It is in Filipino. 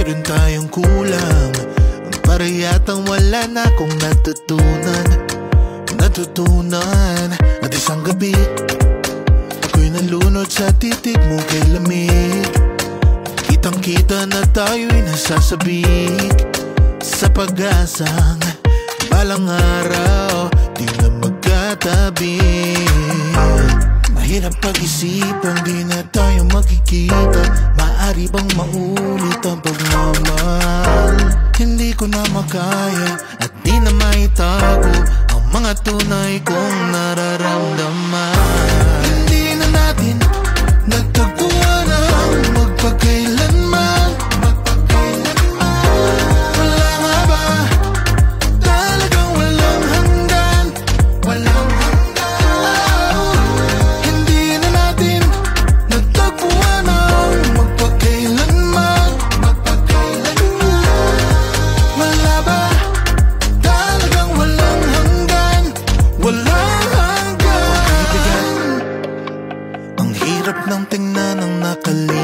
Meron tayong kulang, para yatang wala na akong natutunan. At isang gabi, ako'y nalunod sa titig mo kay lamig. Kitang kita na tayo'y nasasabik sa pag-asang balang araw di na magkatabi. Mahirap pag-isipan, di na tayo magkikita. Maaari bang maulit ang pagmamahal? Hindi ko na makaya at di na maitago ang mga tunay kong nararamdaman. Hindi na natin nagtagpuan ang magpakailanman. Wala nga ba talagang walang hanggan? Walang hanggan. Hindi na natin nagtagpuan ang magpakailanman. Wala ba talagang walang hanggan? Walang hanggan. Ang hirap ng tingnan ng nakalimutan.